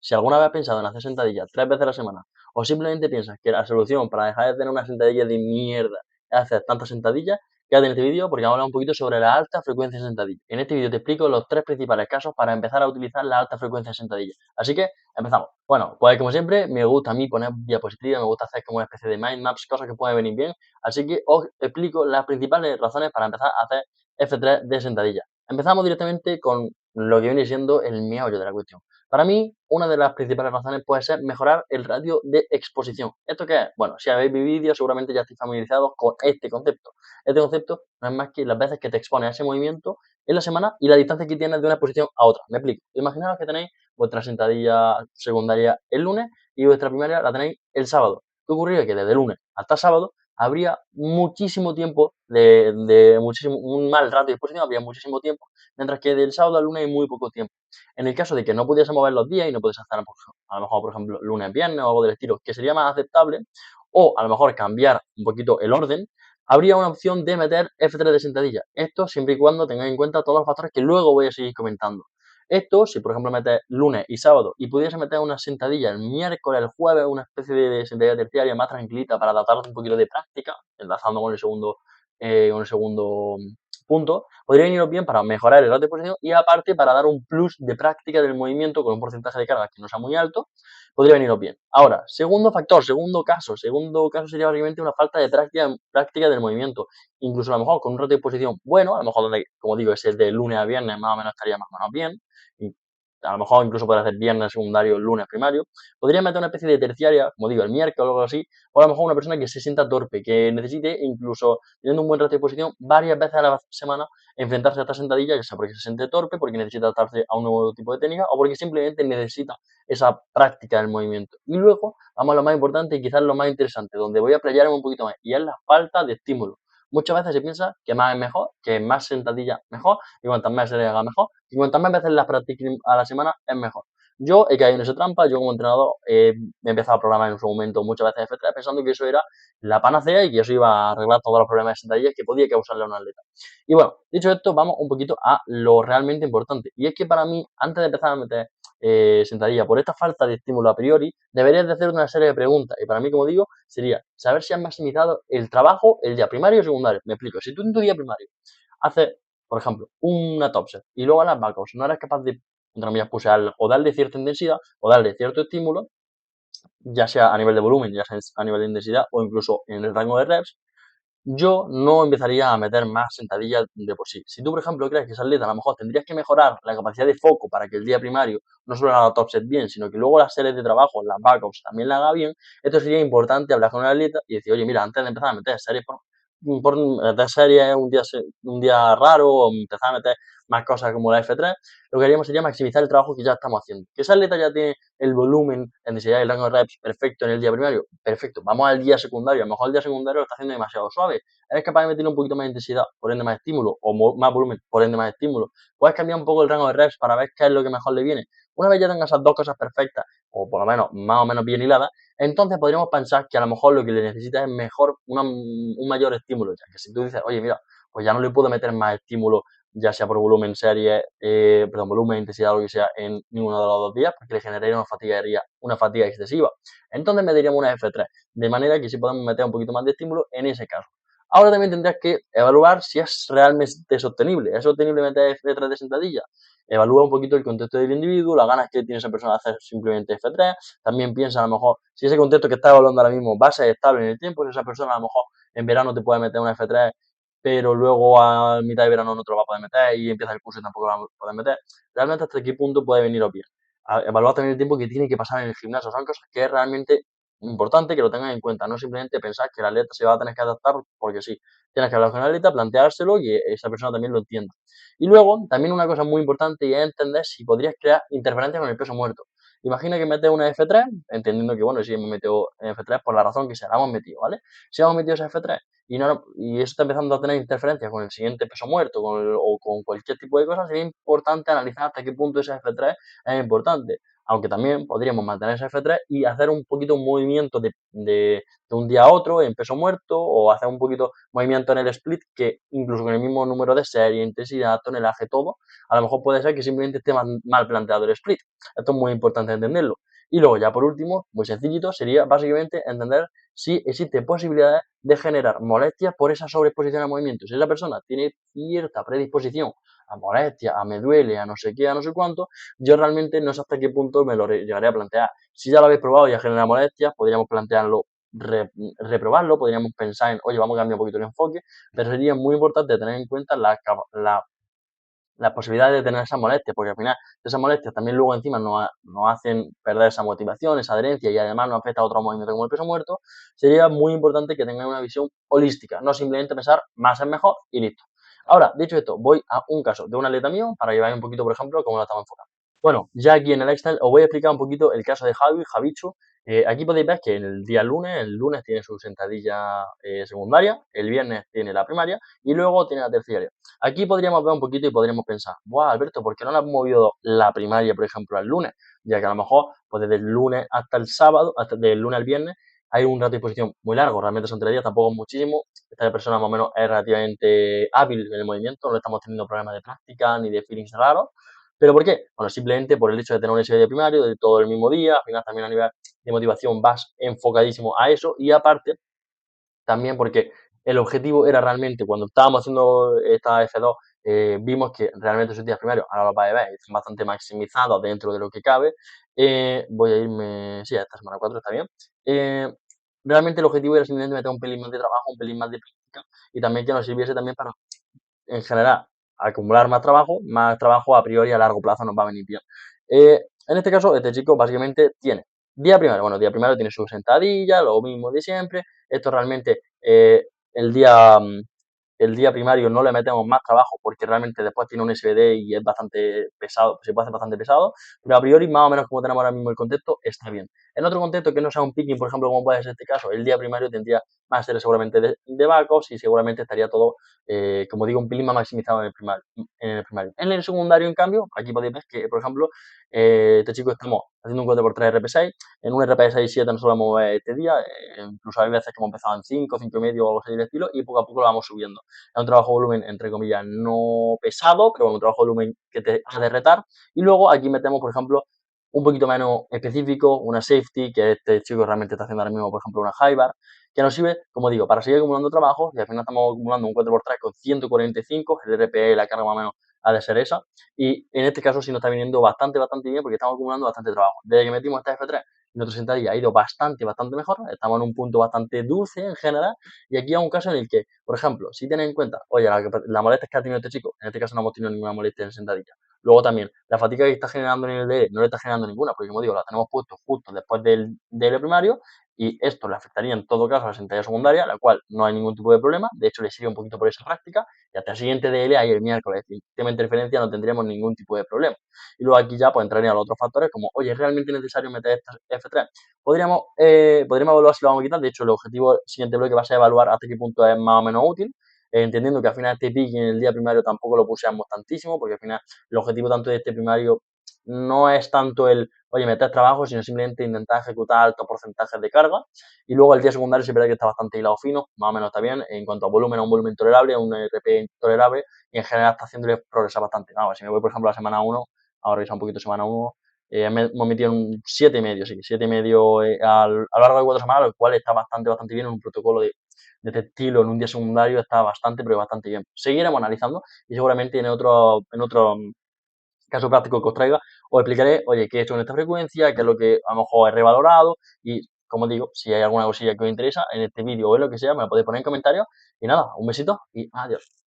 Si alguna vez has pensado en hacer sentadillas 3 veces a la semana, o simplemente piensas que la solución para dejar de tener una sentadilla de mierda es hacer tantas sentadillas, quédate en este vídeo porque vamos a hablar un poquito sobre la alta frecuencia de sentadilla. En este vídeo te explico los 3 principales casos para empezar a utilizar la alta frecuencia de sentadilla. Así que empezamos. Bueno, pues como siempre, me gusta a mí poner diapositivas, me gusta hacer como una especie de mind maps, cosas que pueden venir bien. Así que os explico las principales razones para empezar a hacer F3 de sentadilla. Empezamos directamente con lo que viene siendo el meollo de la cuestión. Para mí, una de las principales razones puede ser mejorar el ratio de exposición. ¿Esto qué es? Bueno, si habéis visto vídeos, seguramente ya estáis familiarizados con este concepto. Este concepto no es más que las veces que te expones a ese movimiento en la semana y la distancia que tienes de una exposición a otra. Me explico. Imaginaos que tenéis vuestra sentadilla secundaria el lunes y vuestra primaria la tenéis el sábado. ¿Qué ocurriría? Que desde el lunes hasta sábado habría muchísimo tiempo muchísimo, un mal ratio de exposición, habría muchísimo tiempo, mientras que del sábado al lunes hay muy poco tiempo. En el caso de que no pudiese mover los días y no pudiese hacer a lo mejor, por ejemplo, lunes, viernes o algo del estilo, que sería más aceptable, o a lo mejor cambiar un poquito el orden, habría una opción de meter F3 de sentadilla. Esto siempre y cuando tengáis en cuenta todos los factores que luego voy a seguir comentando. Esto, si por ejemplo metes lunes y sábado y pudiese meter una sentadilla el miércoles, el jueves, una especie de sentadilla terciaria más tranquilita para adaptaros un poquito de práctica, enlazando con el segundo punto, podría veniros bien para mejorar el ratio de posición y aparte para dar un plus de práctica del movimiento con un porcentaje de carga que no sea muy alto, podría veniros bien. Ahora, segundo factor, segundo caso sería básicamente una falta de práctica del movimiento. Incluso a lo mejor con un ratio de posición bueno, a lo mejor donde, como digo, ese de lunes a viernes más o menos estaría más o menos bien, y a lo mejor incluso puede hacer viernes secundario, lunes primario, podría meter una especie de terciaria, como digo, el miércoles o algo así, o a lo mejor una persona que se sienta torpe, que necesite incluso teniendo un buen ratio de posición varias veces a la semana enfrentarse a esta sentadilla, ya sea porque se siente torpe, porque necesita adaptarse a un nuevo tipo de técnica o porque simplemente necesita esa práctica del movimiento. Y luego vamos a lo más importante y quizás lo más interesante, donde voy a playarme un poquito más, y es la falta de estímulo. Muchas veces se piensa que más es mejor, que más sentadillas mejor, y cuantas más se le haga mejor, y cuantas más veces las practique a la semana es mejor. Yo he caído en esa trampa, yo como entrenador he empezado a programar en su momento muchas veces F3 pensando que eso era la panacea y que eso iba a arreglar todos los problemas de sentadillas que podía causarle a un atleta. Y bueno, dicho esto, vamos un poquito a lo realmente importante. Y es que para mí, antes de empezar a meter sentadilla, por esta falta de estímulo a priori, deberías de hacer una serie de preguntas. Y para mí, como digo, sería saber si has maximizado el trabajo el día primario o secundario. Me explico. Si tú en tu día primario haces, por ejemplo, una top set y luego a las backups no eres capaz de, entre comillas, pusear o darle cierta intensidad o darle cierto estímulo, ya sea a nivel de volumen, ya sea a nivel de intensidad o incluso en el rango de reps, yo no empezaría a meter más sentadillas de por sí. Si tú, por ejemplo, crees que esa atleta a lo mejor tendrías que mejorar la capacidad de foco para que el día primario no solo haga top set bien, sino que luego las series de trabajo, las backups, también la haga bien, esto sería importante hablar con el atleta y decir, oye, mira, antes de empezar a meter series meter series un día raro o empezar a meter más cosas como la F3, lo que haríamos sería maximizar el trabajo que ya estamos haciendo. Que esa atleta ya tiene el volumen, la intensidad y el rango de reps perfecto en el día primario, perfecto. Vamos al día secundario, a lo mejor el día secundario lo está haciendo demasiado suave. Eres capaz de meterle un poquito más de intensidad, por ende más estímulo, o más volumen, por ende más estímulo. Puedes cambiar un poco el rango de reps para ver qué es lo que mejor le viene. Una vez ya tengas esas dos cosas perfectas, o por lo menos más o menos bien hiladas, entonces podríamos pensar que a lo mejor lo que le necesita es mejor un mayor estímulo. Ya que si tú dices, oye, mira, pues ya no le puedo meter más estímulo, ya sea por volumen, serie, perdón, volumen, intensidad, lo que sea, en ninguno de los 2 días, porque le generaría una fatiga excesiva. Entonces meteríamos una F3, de manera que sí podemos meter un poquito más de estímulo en ese caso. Ahora también tendrías que evaluar si es realmente sostenible. ¿Es sostenible meter F3 de sentadilla? Evalúa un poquito el contexto del individuo, las ganas que tiene esa persona de hacer simplemente F3. También piensa a lo mejor si ese contexto que estás evaluando ahora mismo va a ser estable en el tiempo, si esa persona a lo mejor en verano te puede meter una F3, pero luego a mitad de verano no te lo va a poder meter y empieza el curso y tampoco lo va a poder meter. Realmente hasta qué punto puede veniros bien. Evaluar también el tiempo que tiene que pasar en el gimnasio. Son cosas que es realmente importante que lo tengan en cuenta. No simplemente pensar que el atleta se va a tener que adaptar porque sí. Tienes que hablar con el atleta, planteárselo y esa persona también lo entienda. Y luego, también una cosa muy importante y es entender si podrías crear interferencias con el peso muerto. Imagina que metes una F3, entendiendo que, bueno, si hemos metido F3 por la razón que sea, la hemos metido, ¿vale? Si hemos metido esa F3 y eso está empezando a tener interferencias con el siguiente peso muerto o con cualquier tipo de cosa, sería importante analizar hasta qué punto esa F3 es importante. aunque también podríamos mantener ese F3 y hacer un poquito un movimiento de un día a otro en peso muerto o hacer un poquito movimiento en el split que incluso con el mismo número de serie, intensidad, tonelaje, todo, a lo mejor puede ser que simplemente esté mal planteado el split. Esto es muy importante entenderlo. Y luego ya por último, muy sencillito, sería básicamente entender si existe posibilidades de generar molestias por esa sobreexposición a movimientos. Si esa persona tiene cierta predisposición a molestias, a me duele, a no sé qué, a no sé cuánto, yo realmente no sé hasta qué punto me lo llegaré a plantear. Si ya lo habéis probado y ya genera molestias, podríamos plantearlo, reprobarlo, podríamos pensar en, oye, vamos a cambiar un poquito el enfoque, pero sería muy importante tener en cuenta la posibilidad de tener esas molestias, porque al final esas molestias también luego encima nos hacen perder esa motivación, esa adherencia y además nos afecta a otros movimientos como el peso muerto, sería muy importante que tengan una visión holística, no simplemente pensar más es mejor y listo. Ahora, dicho esto, voy a un caso de un atleta mío para que veáis un poquito, por ejemplo, cómo lo estamos enfocando. Bueno, ya aquí en el Excel os voy a explicar un poquito el caso de Javichu. Aquí podéis ver que el lunes tiene su sentadilla secundaria, el viernes tiene la primaria y luego tiene la terciaria. Aquí podríamos ver un poquito y podríamos pensar, ¡buah, Alberto, ¿por qué no le has movido la primaria, por ejemplo, al lunes? Ya que a lo mejor, pues desde el lunes hasta el sábado, hasta del lunes al viernes, hay un rato de exposición muy largo, realmente son 3 días, tampoco es muchísimo. Esta persona más o menos es relativamente hábil en el movimiento, no estamos teniendo problemas de práctica ni de feelings raros. ¿Pero por qué? Bueno, simplemente por el hecho de tener un SB de primario, de todo el mismo día, al final también a nivel de motivación vas enfocadísimo a eso y aparte también porque el objetivo era realmente, cuando estábamos haciendo esta F2, vimos que realmente esos días primarios, ahora los vais a ver, están bastante maximizados dentro de lo que cabe. Voy a irme, sí, a esta semana 4 está bien. Realmente el objetivo era simplemente meter un pelín más de trabajo, un pelín más de práctica y también que nos sirviese también para, en general, acumular más trabajo a priori a largo plazo nos va a venir bien. En este caso, este chico básicamente tiene día primero, bueno, día primero tiene su sentadilla, lo mismo de siempre. Esto realmente, el día, el día primario no le metemos más trabajo porque realmente después tiene un SBD y es bastante pesado, se puede hacer bastante pesado, pero a priori, más o menos como tenemos ahora mismo el contexto, está bien. En otro contexto que no sea un picking, por ejemplo, como puede ser este caso, el día primario tendría más series seguramente de backups y seguramente estaría todo, como digo, un pelín más maximizado en el secundario, en cambio, aquí podéis ver que, por ejemplo, este chico estamos haciendo un 4x3 RP6, en un RP6 7 nos solemos mover este día, incluso hay veces que hemos empezado en 5, 5 y medio o algo así del estilo, y poco a poco lo vamos subiendo. Es un trabajo de volumen, entre comillas, no pesado, pero bueno, un trabajo de volumen que te ha de retar. Y luego aquí metemos, por ejemplo, un poquito menos específico, una safety, que este chico realmente está haciendo ahora mismo, por ejemplo, una high bar, que nos sirve, como digo, para seguir acumulando trabajo y al final estamos acumulando un 4x3 con 145, el RPE, la carga más o menos ha de ser esa, y en este caso sí nos está viniendo bastante, bastante bien porque estamos acumulando bastante trabajo. Desde que metimos esta F3, nuestra sentadilla ha ido bastante, bastante mejor, estamos en un punto bastante dulce en general, y aquí hay un caso en el que, por ejemplo, si tenéis en cuenta, oye, la molestia que ha tenido este chico, en este caso no hemos tenido ninguna molestia en sentadilla. Luego también, la fatiga que está generando en el DL no le está generando ninguna, porque como digo, la tenemos puesto justo después del DL primario, y esto le afectaría en todo caso a la sentadilla secundaria, la cual no hay ningún tipo de problema, de hecho le sirve un poquito por esa práctica, y hasta el siguiente DL ahí el miércoles, sin tema de interferencia no tendríamos ningún tipo de problema. Y luego aquí ya pues entrarían los otros factores como, oye, ¿es realmente necesario meter esta F3? Podríamos evaluar si lo vamos a quitar, de hecho el objetivo siguiente bloque va a ser evaluar hasta qué punto es más o menos útil, entendiendo que al final este pick en el día primario tampoco lo puseamos tantísimo, porque al final el objetivo tanto de este primario no es tanto el, oye, meter trabajo, sino simplemente intentar ejecutar altos porcentajes de carga. Y luego el día secundario sí es verdad que está bastante hilado fino, más o menos está bien, en cuanto a volumen, a un volumen tolerable, a un RP tolerable, y en general está haciéndole progresar bastante. No, si me voy, por ejemplo, a la semana 1, ahora revisar un poquito semana 1, hemos metido un 7,5, sí, 7,5 a lo largo de 4 semanas, lo cual está bastante, bastante bien en un protocolo de este estilo, en un día secundario, está bastante, pero bastante bien. Seguiremos analizando y seguramente en otro caso práctico que os traiga, os explicaré, oye, qué he hecho en esta frecuencia, qué es lo que a lo mejor he revalorado y, como digo, si hay alguna cosilla que os interesa en este vídeo o en lo que sea, me lo podéis poner en comentarios. Y nada, un besito y adiós.